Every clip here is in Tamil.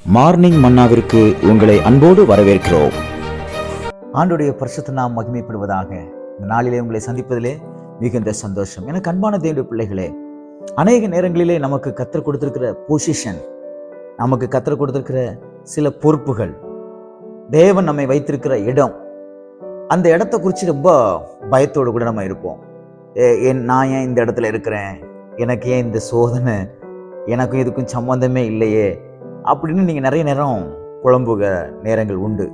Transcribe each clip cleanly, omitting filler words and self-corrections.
மார்னிங் மன்னாவிற்கு உங்களை அன்போடு வரவேற்கிறோம். ஆண்டுடைய பரிசுத்த நாம் மகிமைப்படுவதாக. இந்த நாளிலே உங்களை சந்திப்பதிலே மிகுந்த சந்தோஷம். எனக்கு அன்பான தேவனுடைய பிள்ளைகளே, அநேக நேரங்களிலே நமக்கு கற்றுக் கொடுத்திருக்கிற பொசிஷன், நமக்கு கற்றுக் கொடுத்திருக்கிற சில பொறுப்புகள், தேவன் நம்மை வைத்திருக்கிற இடம், அந்த இடத்தை குறித்து ரொம்ப பயத்தோடு கூட நம்ம இருப்போம். நான் ஏன் இந்த இடத்துல இருக்கிறேன், எனக்கு ஏன் இந்த சோதனை, எனக்கும் இதுக்கும் சம்பந்தமே இல்லையே அப்படின்னு நீங்கள் நிறைய நேரம் குழம்புக நேரங்கள் உண்டு.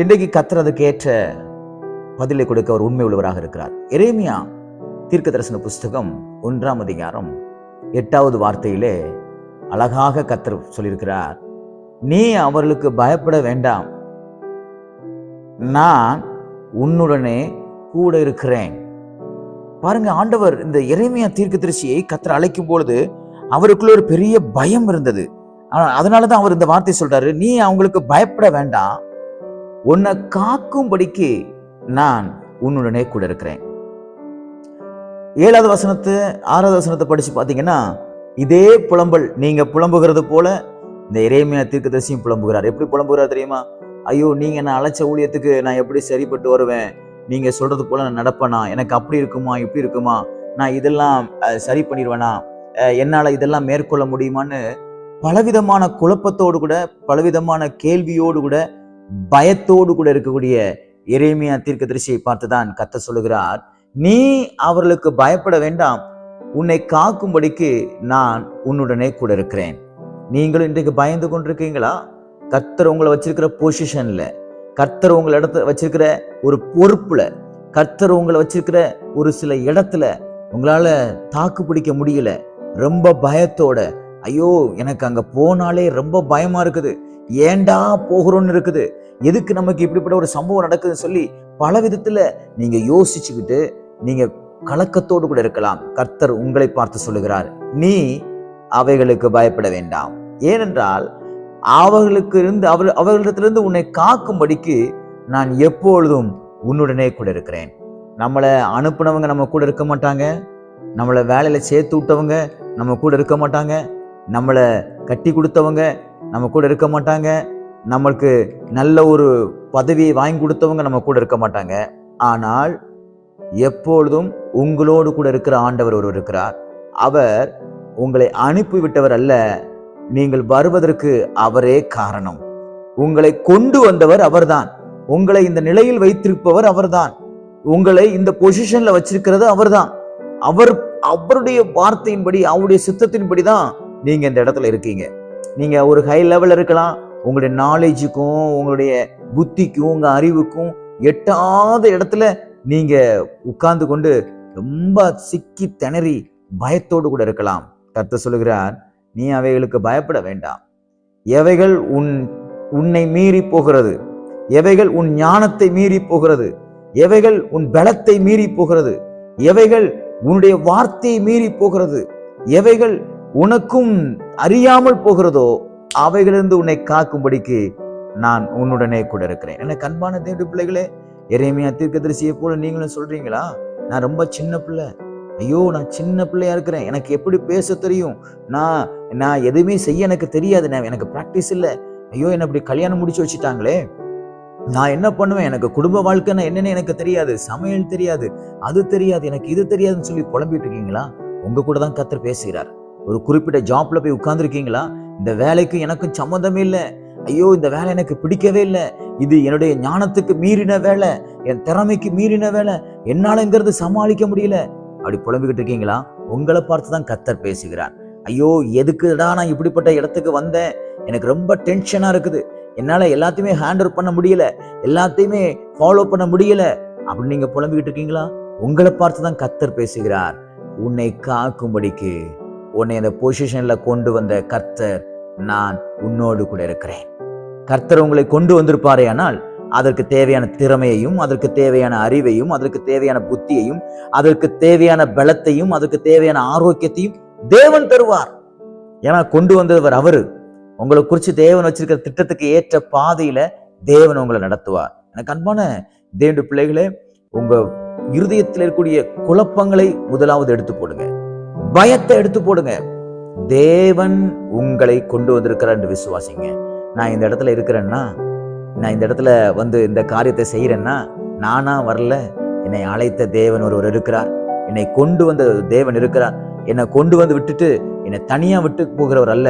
இன்றைக்கு கர்த்தருக்கு ஏற்ற பதிலை கொடுக்க அவர் உண்மை உள்ளவராக இருக்கிறார். எரேமியா தீர்க்கதரிசன புஸ்தகம் 1ஆம் அதிகாரம் 8வது வார்த்தையிலே அழகாக கர்த்தர் சொல்லியிருக்கிறார், நீ அவர்களுக்கு பயப்பட வேண்டாம், நான் உன்னுடனே கூட இருக்கிறேன். பாருங்க, ஆண்டவர் இந்த எரேமியா தீர்க்கதரிசியை கர்த்தர் அழைக்கும் பொழுது அவருக்குள்ள ஒரு பெரிய பயம் இருந்தது. அதனாலதான் அவர் இந்த வார்த்தை சொல்றாரு, நீ அவங்களுக்கு பயப்பட வேண்டாம், உன்னை காக்கும்படிக்கு நான் உன்னுடனே கூட இருக்கிறேன். 7வது வசனத்தை 6வது வசனத்தை படிச்சு பாத்தீங்கன்னா இதே புலம்பல், நீங்க புலம்புகிறது போல இந்த எரேமியா தீர்க்கதரிசியும் புலம்புகிறார். எப்படி புலம்புகிறார் தெரியுமா? ஐயோ, நீங்க நான் அழைச்ச ஊழியத்துக்கு நான் எப்படி சரிப்பட்டு வருவேன், நீங்க சொல்றது போல நான் நடப்பேனா, எனக்கு அப்படி இருக்குமா இப்படி இருக்குமா, நான் இதெல்லாம் சரி பண்ணிடுவேனா, என்னால இதெல்லாம் மேற்கொள்ள முடியுமான்னு பலவிதமான குழப்பத்தோடு கூட, பலவிதமான கேள்வியோடு கூட, பயத்தோடு கூட இருக்கக்கூடிய எரேமியா தீர்க்கதரிசியை பார்த்துதான் கர்த்தர் சொல்லுகிறார், நீ அவர்களுக்கு பயப்பட வேண்டாம், உன்னை காக்கும்படிக்கு நான் உன்னுடனே கூட இருக்கிறேன். நீங்களும் இன்றைக்கு பயந்து கொண்டிருக்கீங்களா? கர்த்தர் உங்களை வச்சிருக்கிற பொசிஷன்ல, கர்த்தர் உங்களை இடத்துல வச்சிருக்கிற ஒரு பொறுப்புல, கர்த்தர் உங்களை வச்சிருக்கிற ஒரு சில இடத்துல உங்களால தாக்கு பிடிக்க முடியல, ரொம்ப பயத்தோட, ஐயோ எனக்கு அங்க போனாலே ரொம்ப பயமா இருக்குது, ஏண்டா போகிறோன்னு இருக்குது, எதுக்கு நமக்கு இப்படிப்பட்ட ஒரு சம்பவம் நடக்குதுன்னு சொல்லி பல விதத்துல நீங்க யோசிச்சுக்கிட்டு நீங்க கலக்கத்தோடு கூட இருக்கலாம். கர்த்தர் உங்களை பார்த்து சொல்லுகிறார், நீ அவைகளுக்கு பயப்பட வேண்டாம், ஏனென்றால் அவர்களிடத்திலிருந்து உன்னை காக்கும்படிக்கு நான் எப்பொழுதும் உன்னுடனே கூட இருக்கிறேன். நம்மளை அனுப்புனவங்க நம்ம கூட இருக்க மாட்டாங்க, நம்மளை வேலையில சேர்த்து விட்டவங்க நம்ம கூட இருக்க மாட்டாங்க, நம்மளை கட்டி கொடுத்தவங்க நம்ம கூட இருக்க மாட்டாங்க, நம்மளுக்கு நல்ல ஒரு பதவியை வாங்கி கொடுத்தவங்க நம்ம கூட இருக்க மாட்டாங்க. ஆனால் எப்பொழுதும் உங்களோடு கூட இருக்கிற ஆண்டவர் ஒருவர் இருக்கிறார். அவர் உங்களை அனுப்பிவிட்டவர் அல்ல, நீங்கள் வருவதற்கு அவரே காரணம். உங்களை கொண்டு வந்தவர் அவர்தான், உங்களை இந்த நிலையில் வைத்திருப்பவர் அவர்தான், உங்களை இந்த பொசிஷன்ல வச்சிருக்கிறது அவர்தான். அவருடைய வார்த்தையின்படி, அவருடைய சித்தத்தின்படி தான் நீங்க இந்த இடத்துல இருக்கீங்க. நீங்க ஒரு ஹை லெவல்ல இருக்கலாம், உங்களுடைய நாலேஜுக்கும் உங்களுடைய புத்திக்கும் உங்க அறிவுக்கும் எட்டாத இடத்துல நீங்க உட்கார்ந்து கொண்டு ரொம்ப சிக்கி திணறி பயத்தோடு கூட இருக்கலாம். கர்த்தர் சொல்லுகிறார், நீ அவைகளுக்கு பயப்பட வேண்டாம். எவைகள் உன்னை மீறி போகிறது, எவைகள் உன் ஞானத்தை மீறி போகிறது, எவைகள் உன் பலத்தை மீறி போகிறது, எவைகள் உன்னுடைய வார்த்தையை மீறி போகிறது, எவைகள் உனக்கும் அறியாமல் போகிறதோ அவைகளிலிருந்து உன்னை காக்கும்படிக்கு நான் உன்னுடனே கூட இருக்கிறேன். எனக்கு அன்பான தேவனுடைய பிள்ளைகளே, எரேமியா தீர்க்கதரிசியை போல நீங்களும் சொல்றீங்களா, நான் ரொம்ப சின்ன பிள்ளை, ஐயோ நான் சின்ன பிள்ளையா இருக்கிறேன், எனக்கு எப்படி பேச தெரியும், நான் எதுவுமே செய்ய எனக்கு தெரியாது, எனக்கு பிராக்டிஸ் இல்லை, ஐயோ என்ன இப்படி கல்யாணம் முடிச்சு வச்சுட்டாங்களே, நான் என்ன பண்ணுவேன், எனக்கு குடும்ப வாழ்க்கைன்னா என்னன்னு எனக்கு தெரியாது, சமையல் தெரியாது, அது தெரியாது, எனக்கு இது தெரியாதுன்னு சொல்லி புலம்பிட்டு இருக்கீங்களா? உங்க கூட தான் கர்த்தர் பேசுகிறார். ஒரு குறிப்பிட்ட ஜாப்ல போய் உட்கார்ந்துருக்கீங்களா, இந்த வேலைக்கு எனக்கும் சம்மந்தமே இல்லை, ஐயோ இந்த வேலை எனக்கு பிடிக்கவே இல்லை, இது என்னுடைய ஞானத்துக்கு மீறின வேலை, என் திறமைக்கு மீறின வேலை, என்னாலங்கிறது சமாளிக்க முடியல, அப்படி புலம்பிக்கிட்டு இருக்கீங்களா? உங்களை பார்த்துதான் கர்த்தர் பேசுகிறார். ஐயோ எதுக்குடா நான் இப்படிப்பட்ட இடத்துக்கு வந்தேன், எனக்கு ரொம்ப டென்ஷனா இருக்குது, என்னால எல்லாத்தையுமே ஹேண்டில் பண்ண முடியல, எல்லாத்தையுமே ஃபாலோ பண்ண முடியல அப்படின்னு நீங்க புலம்பிக்கிட்டு இருக்கீங்களா? உங்களை பார்த்துதான் கர்த்தர் பேசுகிறார். உன்னை காக்கும்படிக்கு உன்னை அந்த பொசிஷன்ல கொண்டு வந்த கர்த்தர் நான் உன்னோடு கூட இருக்கிறேன். கர்த்தர் உங்களை கொண்டு வந்திருப்பாரே ஆனால் அதற்கு தேவையான திறமையையும், அதற்கு தேவையான அறிவையும், அதற்கு தேவையான புத்தியையும், அதற்கு தேவையான பலத்தையும், அதற்கு தேவையான ஆரோக்கியத்தையும் தேவன் தருவார். ஏன்னா கொண்டு வந்தவர் அவரு. உங்களை குறித்து தேவன் வச்சிருக்கிற திட்டத்துக்கு ஏற்ற பாதையில தேவன் உங்களை நடத்துவார். எனக்கு அன்பான தேவனுடைய பிள்ளைகளே, உங்க இருதயத்தில் இருக்கக்கூடிய குழப்பங்களை முதலாவது எடுத்து போடுங்க, பயத்தை எடுத்து போடுங்க. தேவன் உங்களை கொண்டு வந்திருக்கிறார் என்று விசுவாசிங்க. நான் இந்த இடத்துல இருக்கிறேன்னா, நான் இந்த இடத்துல வந்து இந்த காரியத்தை செய்யறேன்னா நானா வரல, என்னை அழைத்த தேவன் ஒருவர் இருக்கிறார், என்னை கொண்டு வந்த தேவன் இருக்கிறார். என்னை கொண்டு வந்து விட்டுட்டு என்னை தனியா விட்டு போகிறவர் அல்ல,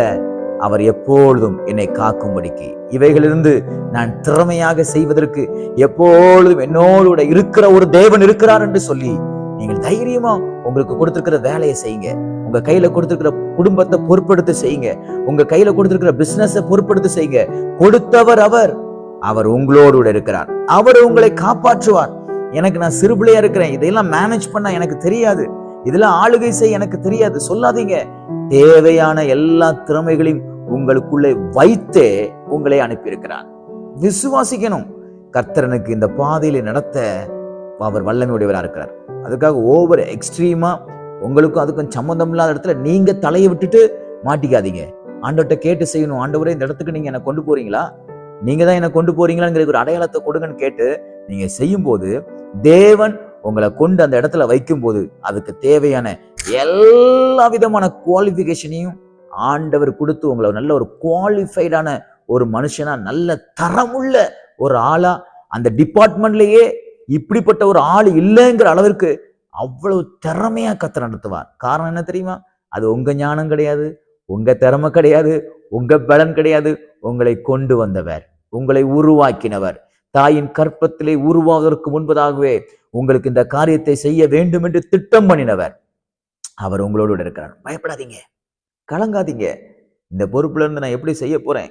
அவர் எப்பொழுதும் என்னை காக்கும்படிக்கு, இவைகளிலிருந்து நான் திறமையாக செய்வதற்கு எப்பொழுதும் என்னோடு இருக்கிற ஒரு தேவன் இருக்கிறார் என்று சொல்லி நீங்கள் தைரியமா உங்களுக்கு கொடுத்திருக்கிற வேலையை செய்யுங்க. உங்க கையில கொடுத்திருக்கிற குடும்பத்தை பொறுப்பெடுத்து செய்யுங்க. உங்க கையில கொடுத்திருக்கிற பிசினஸை பொறுப்பெடுத்து செய்யுங்க. கொடுத்தவர் அவர் உங்களோடு இருக்கிறார். அவர் உங்களை காப்பாற்றுவார். எனக்கு நான் சிறுபிள்ளையா இருக்கிறேன், இதையெல்லாம் மேனேஜ் பண்ண எனக்கு தெரியாது, இதெல்லாம் ஆளுகை செய்ய எனக்கு தெரியாது சொல்லாதீங்க. தேவையான எல்லா திறமைகளையும் உங்களுக்குள்ளே வைத்தே உங்களை அனுப்பியிருக்கிறார். விசுவாசிக்கணும். கர்த்தரனுக்கு இந்த பாதையில நடத்த அவர் வல்லமையுடையவராக இருக்கிறார். அதுக்காக ஓவர் எக்ஸ்ட்ரீமா உங்களுக்கும் அதுக்கும் சம்மந்தம் இல்லாத இடத்துல நீங்க தலையை விட்டுட்டு மாட்டிக்காதீங்க. ஆண்டவர்கிட்ட கேட்டு செய்யணும். ஆண்டவரே, இந்த இடத்துக்கு நீங்க என்னை கொண்டு போறீங்களா, நீங்க தான் என்னை கொண்டு போறீங்களாங்கிற ஒரு அடையாளத்தை கொடுங்கன்னு கேட்டு நீங்க செய்யும் போது தேவன் உங்களை கொண்டு அந்த இடத்துல வைக்கும் போது அதுக்கு தேவையான எல்லா விதமான குவாலிஃபிகேஷனையும் ஆண்டவர் கொடுத்து உங்களை நல்ல ஒரு குவாலிஃபைடான ஒரு மனுஷனா, நல்ல தரமுள்ள ஒரு ஆளா, அந்த டிபார்ட்மெண்ட்லயே இப்படிப்பட்ட ஒரு ஆள் இல்லைங்கிற அளவிற்கு அவ்வளவு திறமையா கர்த்தர் நடத்துவார். காரணம் என்ன தெரியுமா? அது உங்க ஞானம் கிடையாது, உங்க திறமை கிடையாது, உங்க பலன் கிடையாது. உங்களை கொண்டு வந்தவர், உங்களை உருவாக்கினவர், தாயின் கற்பத்திலே உருவாவதற்கு முன்பதாகவே உங்களுக்கு இந்த காரியத்தை செய்ய வேண்டும் என்று திட்டம் பண்ணினவர், அவர் உங்களோடு இருக்கிறார். பயப்படாதீங்க, கலங்காதீங்க. இந்த பொறுப்புல இருந்து நான் எப்படி செய்ய போறேன்?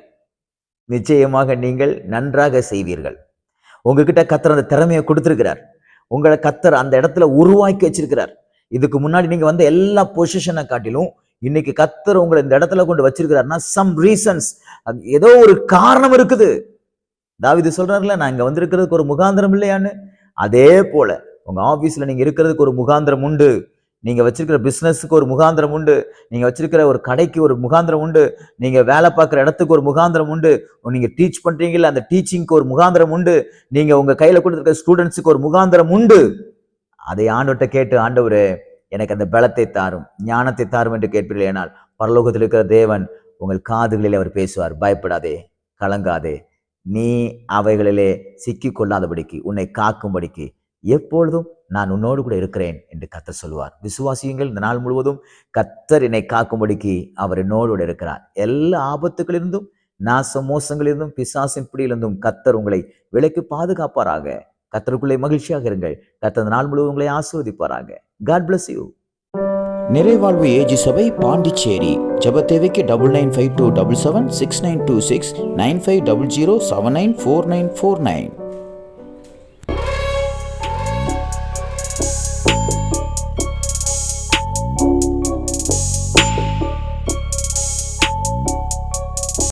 நிச்சயமாக நீங்கள் நன்றாக செய்வீர்கள். உங்ககிட்ட கர்த்தர் அந்த திறமையை கொடுத்திருக்கிறார். உங்களை கர்த்தர் அந்த இடத்துல உருவாக்கி வச்சிருக்கிறார். இதுக்கு முன்னாடி நீங்க வந்த எல்லா பொசிஷனை காட்டிலும் இன்னைக்கு கர்த்தர் உங்களை இந்த இடத்துல கொண்டு வச்சிருக்கிறார்னா சம் ரீசன்ஸ், ஏதோ ஒரு காரணம் இருக்குது. தாவீது சொல்றாருல, நான் இங்க வந்திருக்கிறதுக்கு ஒரு முகாந்திரம் இல்லையான்னு. அதே போல உங்க ஆபீஸ்ல நீங்க இருக்கிறதுக்கு ஒரு முகாந்திரம் உண்டு, நீங்க வச்சிருக்கிற பிசினஸுக்கு ஒரு முகாந்திரம் உண்டு, நீங்க வச்சிருக்கிற ஒரு கடைக்கு ஒரு முகாந்திரம் உண்டு, நீங்க வேலை பார்க்குற இடத்துக்கு ஒரு முகாந்திரம் உண்டு, நீங்க டீச் பண்றீங்கல்ல அந்த டீச்சிங்க்கு ஒரு முகாந்திரம் உண்டு, நீங்க உங்க கையில கொடுத்துருக்க ஸ்டூடெண்ட்ஸுக்கு ஒரு முகாந்திரம் உண்டு. அதை ஆண்டவர்கிட்ட கேட்டு, ஆண்டவரே எனக்கு அந்த பலத்தை தாரும், ஞானத்தை தாரும் என்று கேட்பீர்கள். ஏனால் பரலோகத்தில் இருக்கிற தேவன் உங்கள் காதுகளில் அவர் பேசுவார். பயப்படாதே, கலங்காதே, நீ அவைகளிலே சிக்கிக் கொள்ளாதபடிக்கு, உன்னை காக்கும்படிக்கு எப்பொழுதும் நான் உன்னோடு கூட இருக்கிறேன் என்று கர்த்தர் சொல்லுவார். விசுவாசியுங்கள். இந்த நாள் முழுவதும் கர்த்தர் என்னை காக்கும்படிக்கு அவர் என்னோடு கூட இருக்கிறார். எல்லா ஆபத்துகளிலிருந்தும், நாச மோசங்களிலிருந்தும், பிசாசின் பிடியிலிருந்தும் கர்த்தர் உங்களை விலக்கி பாதுகாப்பாராக. கர்த்தருக்குள்ளே மகிழ்ச்சியாக இருங்கள். கர்த்தர் இந்த நாள் முழுவதும் உங்களை ஆசீர்வதிப்பாராக. God bless you. நிறைவாழ்வு ஏஜி சபை பாண்டிச்சேரி. ஜெப தேவைக்கு 9952776926 9500794949.